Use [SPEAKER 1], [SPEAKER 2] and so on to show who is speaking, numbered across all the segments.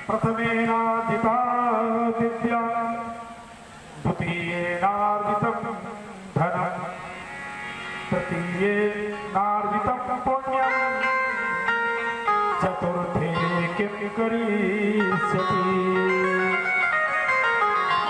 [SPEAKER 1] प्रथमेनार्जिता विद्या द्वितीयेनार्जितं धनं तृतीयेनार्जितं पुण्यं चतुर्थे किं करिष्यति।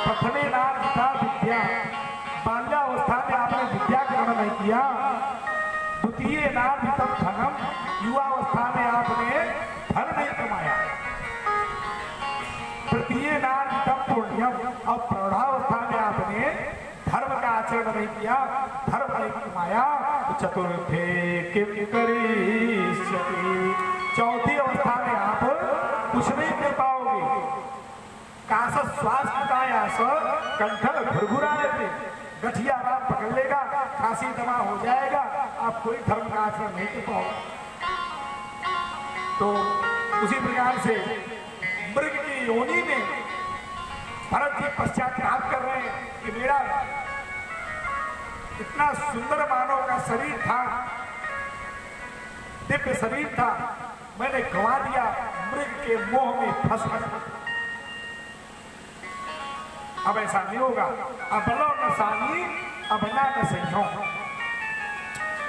[SPEAKER 1] प्रथमेनार्जिता विद्या, बाल्यावस्था में आपने विद्या ग्रहण नहीं किया। द्वितीयेनार्जितं धनं, युवावस्था में आपने धन नहीं कमाया। तृतीयेनार्जितं पुण्यम, और प्रौढ़ावस्था में आपने धर्म का आचरण नहीं किया, धर्म नहीं कमाया। चतुर्थे किं करिष्यति, चौथी अवस्था में आप कुछ नहीं कर पाओगे। काश स्वास्थ्य कायास कंठल घुरघुरा लेते, गठिया आराम पकड़ लेगा, खांसी दमा हो जाएगा, आप कोई धर्म का आचरण नहीं कर पाओगे। तो उसी प्रकार से मृग की योनि में भरत जी पश्चाताप कर रहे हैं कि मेरा इतना सुंदर मानव का शरीर था, दिव्य शरीर था, मैंने गंवा दिया मृग के मोह में फंस गया। अब ऐसा नहीं होगा। अब बलो न सानी अबना न सही।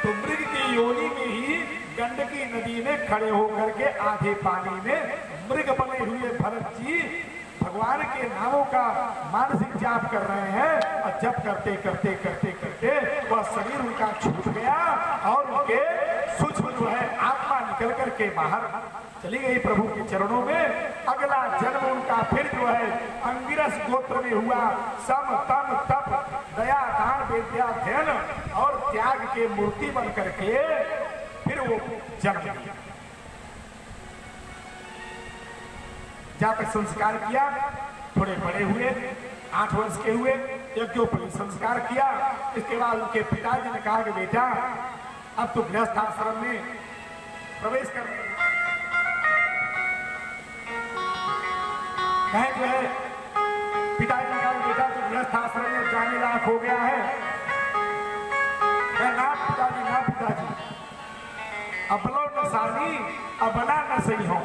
[SPEAKER 1] तो मृग की योनि में ही गंडकी नदी में खड़े होकर के आधे पानी में मृग बने हुए भरत जी भगवान के नामों का मानसिक जाप कर रहे हैं। और जप करते करते करते करते वह शरीर उनका छूट गया और उनके सूक्ष्म जो है आत्मा निकल करके बाहर चली गई प्रभु के चरणों में। अगला जन्म उनका फिर जो है अंगिरस गोत्र में हुआ। सम तम तप दया दान विद्याध्ययन और त्याग के मूर्ति बन करके फिर वो जन्म लिया। जहाँ तक संस्कार किया, थोड़े बड़े हुए, 8 वर्ष के हुए, यज्ञोपवीत संस्कार किया। इसके बाद उनके पिताजी ने कहा कि बेटा अब तो गृहस्थ आश्रम में प्रवेश कर। कहे जो है पिताजी ने कहा बेटा तो गृहस्थ आश्रम में जाने लायक हो गया है। ना पिताजी, ना पिताजी, अब लो न सानी अब बना न सही हो।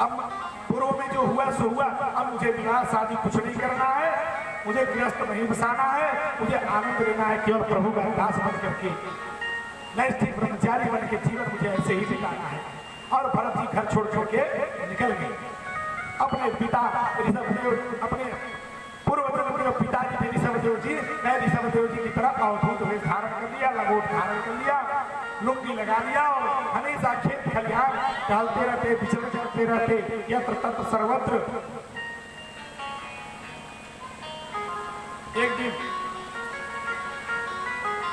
[SPEAKER 1] अब पूर्व में जो हुआ सो हुआ, अब मुझे विवाह शादी कुछ नहीं करना है, मुझे गृहस्थ नहीं बसाना है, मुझे आनंद लेना है केवल प्रभु का दास बन करके, नैष्ठिक ब्रह्मचारी बन के जीवन मुझे ऐसे ही बिताना है। और भरत जी घर छोड़ छोड़ के निकल गए। अपने पिता ऋषभदेव, अपने पूर्व जन्म के पिताजी थे ऋषभदेव जी, मैं ऋषभदेव जी की तरह अवधूत वेश धारण कर लिया, लंगोट धारण कर लिया, लुंगी लगा लिया और हमेशा खेत खलिहान टहलते रहते, विचरण करते रहते, यत्र तत्र सर्वत्र। एक दिन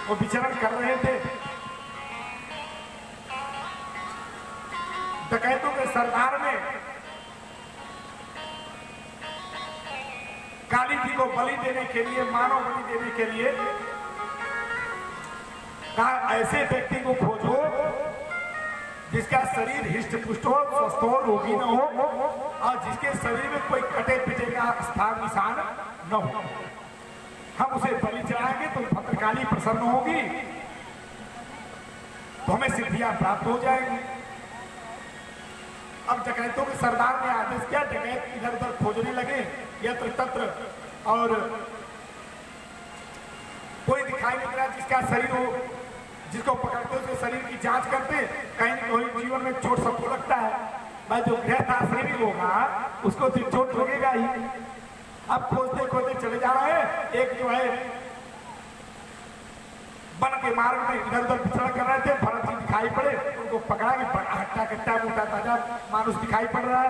[SPEAKER 1] वो विचरण कर रहे थे, डकैतों के सरदार में काली जी को बलि देने के लिए, मानव बलि देने के लिए कहा ऐसे व्यक्ति को खोजो जिसका शरीर हिष्ट पुष्ट हो, स्वस्थ हो, रोगी न हो और जिसके शरीर में कोई कटे पिटे का स्थान निशान न हो। हम उसे बलि चढ़ाएंगे तो भद्रकाली प्रसन्न होगी, तो हमें सिद्धियां प्राप्त हो जाएंगी। अब डकैतों के सरदार ने आदेश किया, डकैत इधर उधर खोजने लगे यत्र तत्र और कोई दिखाई नहीं दे रहा जिसका शरीर हो जिसको पकड़ते उसके शरीर की जांच करते, कहीं न कहीं जीवन में चोट सबको लगता है भाई। जो गृहस्थाश्रमी होगा उसको तो चोट लगेगा ही। अब खोजते खोजते चले जा रहे हैं, एक जो है वन के मार्ग में इधर उधर विचरण कर रहे थे, भरत जी दिखाई पड़े, उनको पकड़ा कि हट्टा कट्टा मोटा ताजा मानुष दिखाई पड़ रहा है,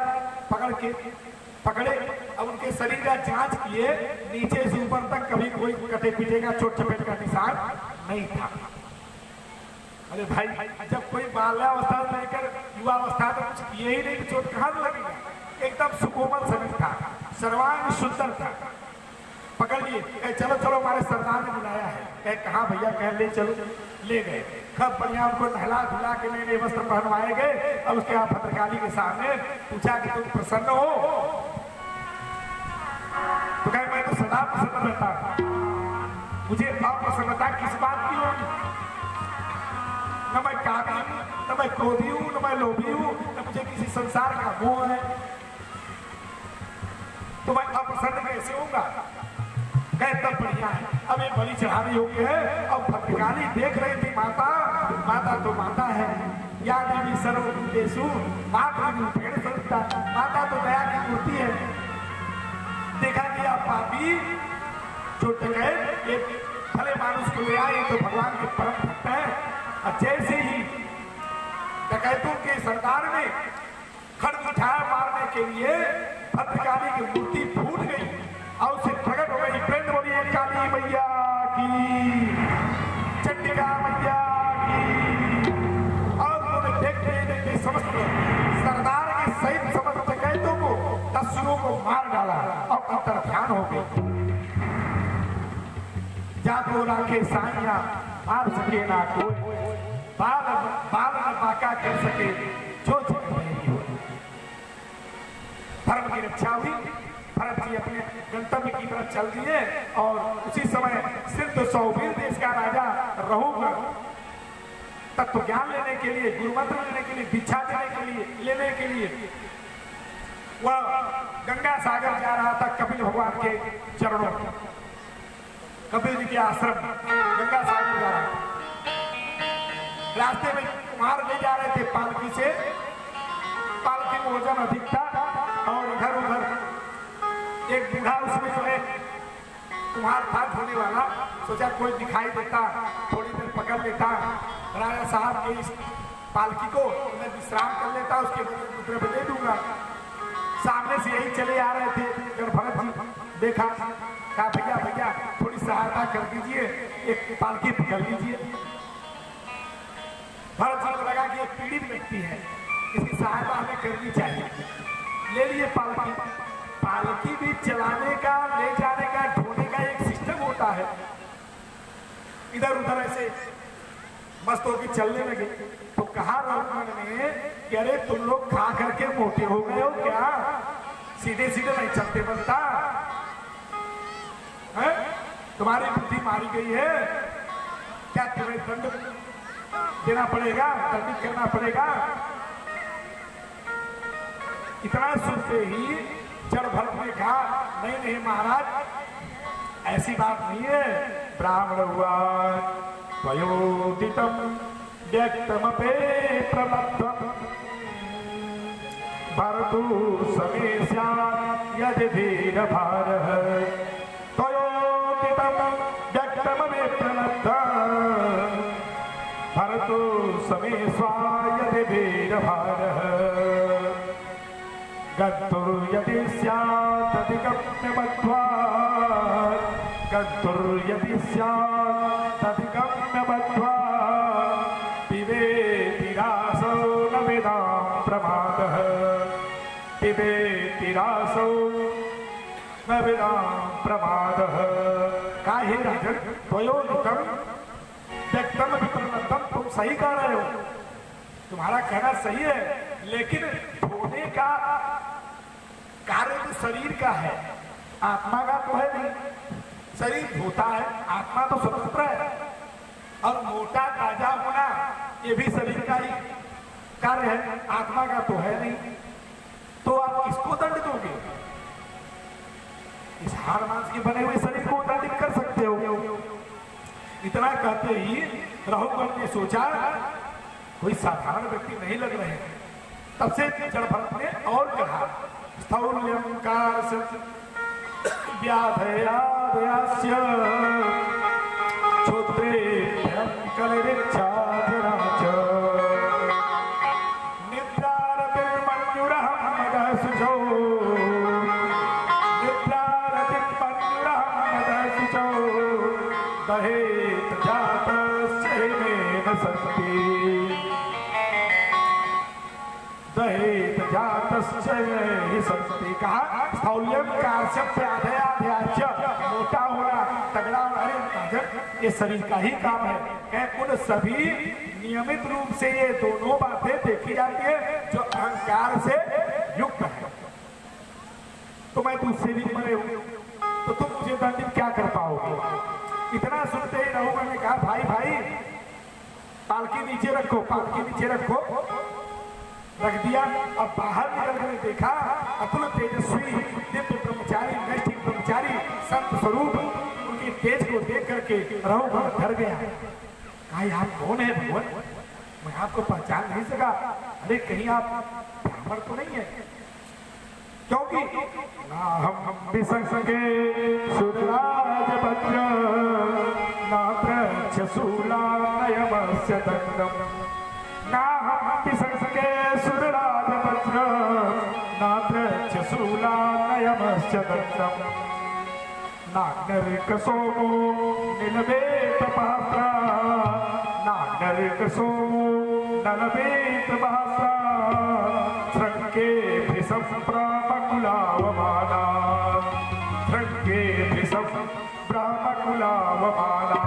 [SPEAKER 1] पकड़े। अब उनके शरीर का जांच किए, नीचे से ऊपर तक कभी कोई कटे पीटे का चोट चपेट का निशान नहीं था। अरे भाई, जब कोई बाल्यावस्था से लेकर युवावस्था तक कुछ किए ही नहीं तो चोट कहाँ से लगेगा? एकदम सुकोमल शरीर था, सर्वांग सुंदर था। पकड़ लिए, चलो चलो हमारे सरदार ने बुलाया है। कहाँ भैया? कह ले चलो। ले गए, खूब बढ़िया उनको नहला धुला के नए नए वस्त्र पहनवाए गए। अब उसके बाद भद्रकाली के सामने पूछा कि तुम प्रसन्न हो? तो कहे मैं तो सदा प्रसन्न रहता, मुझे अप्रसन्नता किस बात की होगी? न मैं कामी हूं, न मैं क्रोधी हूं, न मैं लोभी हूं, न मुझे किसी संसार का मोह है, तो मैं अप्रसन्न कैसे होऊंगा? तब बढ़िया है। अब एक बलि चढ़ानी हो गई है। अब भद्रकाली देख रही थी, माता माता तो माता है, या देवी सर्वभूतेषु मातृरूपेण संस्थिता, माता तो दया की मूर्ति है। देखा कि आप पापी जो डकैत ये भले मानुष को ले आए तो भगवान के परम भक्त हैं। और जैसे ही डकैतों के सरदार ने खड्ग उठाया मारने के लिए, भद्रकाली की मूर्ति फूट गई और उसे प्रकट हो गई। प्रेम बोलिए काली मैया की, चंडिका मैया की। और उन्होंने देखते देखते समस्त सरदार के सहित समस्त डकैतों को, दस्युओं को मार डाला और अंतर्ध्यान हो गई। जातो राखे साइया मार सके ना कोई, बाल न बाका कर सके जो जग मेरी हो। धर्म की रक्षा हुई, भरत जी अपने गंतव्य की तरफ चल दिए। और उसी समय सिद्ध सौवीर देश का राजा रहुगर तत्व ज्ञान लेने के लिए, गुरुमंत्र लेने के लिए, दीक्षा लेने के लिए वह गंगा सागर जा रहा था। कपिल भगवान के चरणों, कपिल जी के आश्रम गंगा सागर जा रहा था। रास्ते में कुम्हार ले जा रहे थे पालकी से, पालकी में वजन अधिक था और इधर उधर एक बूढ़ा उसमें जो है कुम्हार था ढोने वाला, सोचा कोई दिखाई देता थोड़ी देर पकड़ लेता राजा साहब के इस पालकी को, मैं विश्राम कर लेता, उसके दूसरे पे दे दूंगा। सामने से यही चले आ रहे थे, जब भरत जी देखा, कहा भैया भैया थोड़ी सहायता कर दीजिए, एक पालकी पकड़ लीजिए। भरत जी को लगा कि एक पीड़ित व्यक्ति है, इसकी सहायता हमें करनी चाहिए। ले लिए पालकी। पालकी भी चलाने का, ले जाने का, ढोने का एक सिस्टम होता है। इधर उधर ऐसे मस्त होकर चलने लगे तो कहा रघुवर ने कि अरे तुम लोग खा करके मोटे हो गए हो क्या? सीधे सीधे नहीं चलते बनता है? तुम्हारी बुद्धि मारी गई है क्या? तुम्हें दंड देना पड़ेगा, दंडित करना पड़ेगा। इतना सुनते ही जड़ भरत ने कहा नहीं नहीं महाराज, ऐसी बात नहीं है। ब्राह्मण हुआ त्वयोदितम व्यक्तमपे प्रमत्तम भरतु समे स्यात् यदि धीरभारः त्वयोदितम व्यक्तमपे प्रमत्तम भरतु समे स्यात् यदि धीरभारः गन्तुर्यदि स्यात् तदिगम्यमध्वा गन्तुर्यदि स्यात् तदिगम्यमध्वा पिबेति रासो न वेदां प्रमादः पिबेति रासो न वेदां प्रमादः। काहे राजन त्वयोदितम व्यक्तम विप्रलब्धम, तुम सही कह रहे हो, तुम्हारा कहना सही है, लेकिन धोने का कार्य तो शरीर का है, आत्मा का तो है नहीं। शरीर धोता है, आत्मा तो स्वतंत्र है। और मोटा ताजा होना ये भी शरीर का ही कार्य है, आत्मा का तो है नहीं। तो आप किसको दंड दोगे? इस हाड़ मांस के बने हुए शरीर को दंडित कर सकते हो, इतना कहते ही रघुवर ने सोचा कोई साधारण व्यक्ति नहीं लग रहे हैं। तब से जड़ भरत ने और कहा स्थौल्यंकार व्याधयादयास्य क्षुद्रेभ्यं कलरिच्छादराच निद्रारतिर्मन्युरहं मदः शुचौ निद्रारतिर्मन्युरहं मदः शुचौ दहेत जातस्य हिमेन सन्ति दहेत जातस्य हि सन्ति। कहा स्थौल्यम कार्य मोटा होना तगड़ा होना, अरे ये शरीर का ही काम है। कह उन सभी नियमित रूप से ये दोनों बातें देखी जाती है जो अहंकार से युक्त है। तो मैं तुझसे भी मरे हूं तो तुम मुझे दंडित क्या कर पाओगे। इतना सुनते ही रघुवर ने कहा भाई भाई पालकी नीचे रखो, पालकी नीचे रखो। रख दिया। अब बाहर निकल कर देखा अतुल तेजस्वी दिव्य ब्रह्मचारी नैष्ठिक ब्रह्मचारी संत स्वरूप उनके तेज को देख करके रघुवर डर गया। कहा आप कौन है भगवान, मैं आपको पहचान नहीं सका। अरे कहीं आप ब्राह्मण तो नहीं है, क्योंकि ना हम विसंगे सुरराज भद्र नात्र शूलानयमस्य दंडम ना हम विसंगे सुरराज भद्र नात्र शूलानयमस्य दंडम नागरिकसोमो निलभेत पात्रा नागरिकसोमो नलभेत पात्रा श्रृंगे ब्राह्मकुलावमाना श्रृंगे ब्राह्मकुलावमाना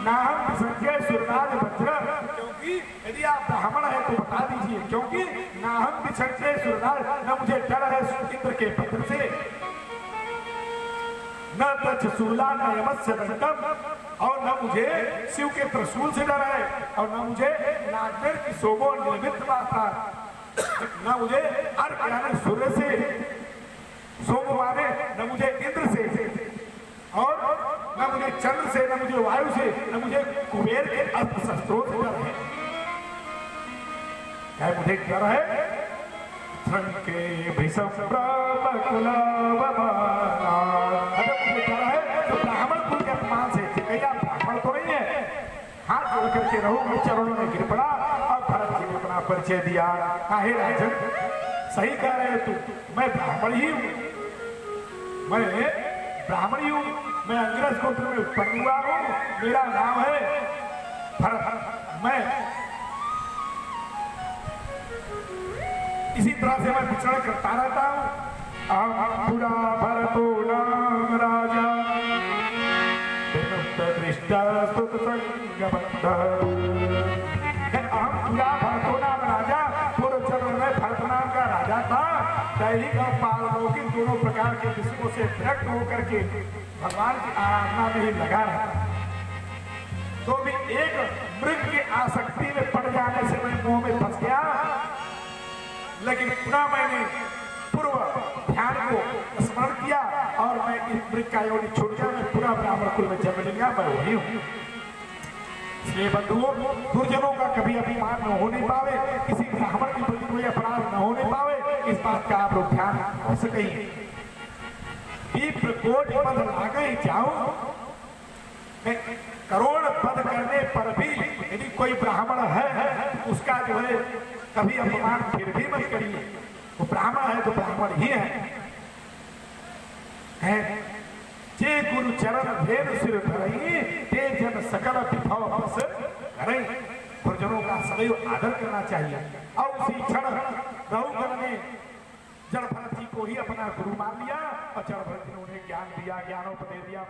[SPEAKER 1] नाम संजय सुरराज भद्र। क्योंकि यदि आप ब्राह्मण है तो बता दीजिए, क्योंकि नाहम विसंजय सुरराज, न मुझे डर है इंद्र के पत्र से, न तक्षशूला न यमस्य दंडम, और न मुझे शिव के त्रिशूल से डर है, और न मुझे नागेर की शोभो निर्मित माता, न मुझे अर्क यानी सूर्य से सोम माने, न मुझे इंद्र से, और न मुझे चंद्र से, न मुझे वायु से, न मुझे कुबेर के अस्त्र शस्त्रों से डर है। क्या मुझे डर है? के भीषम ब्राह्मकुलावमाना। अगर मुझे डर है तो ब्राह्मण कुल के अपमान से। कहिए ब्राह्मण तो नहीं है। हाथ जोड़ करके रघुवर चरणों में गिर पड़ा और भरत जी ने अपना परिचय दिया। हे राजन सही कह रहे तू, मैं ब्राह्मण ही हूँ, मैं ब्राह्मण ही हूँ, मैं अंग्रेज गोत्र में उत्पन्न हुआ हूँ, मेरा नाम है भरत। मैं इसी तरह से मैं विचरण करता रहता हूँ। पूरा भरतो नाम राजा दृष्टा स्तुत संगबद्ध। पूरा भरतो नाम राजा, पूर्व चरण में भरत नाम का राजा था। दैहिक और पारलौकिक दोनों प्रकार के विषयों से व्यक्त होकर के भगवान की आराधना में ही लगा रहता। तो भी एक मृग की आसक्ति में पड़ जाने से मैं मुंह में फंस गया, लेकिन पुनः मैंने पूर्व ध्यान को स्मरण किया और मैं इस मृग का योनि छोड़ गया। मैं पूरा ब्राह्मण कुल में जन्म लिया, मैं वही हूँ। इसलिए बंधुओं, दुर्जनों का कभी अभिमान न होने पावे, किसी ब्राह्मण के प्रति कोई अपराध न होने पावे, इस बात का आप लोग ध्यान रख सकें। कोटि पद लागे जाऊं, करोड़ पद करने पर भी यदि कोई ब्राह्मण है उसका जो है कभी अपमान फिर भी मत करिए। वो ब्राह्मण है तो ब्राह्मण ही है। जे गुरु चरण भेद सिर धरई, ते जन सकल विभव बस करई। गुरुजनों का सदैव आदर करना चाहिए। और उसी क्षण रघुवर ने जड़ भरत जी को ही अपना गुरु मान लिया और जड़ भरत ने उन्हें ज्ञान दिया, ज्ञानोपदेश दिया।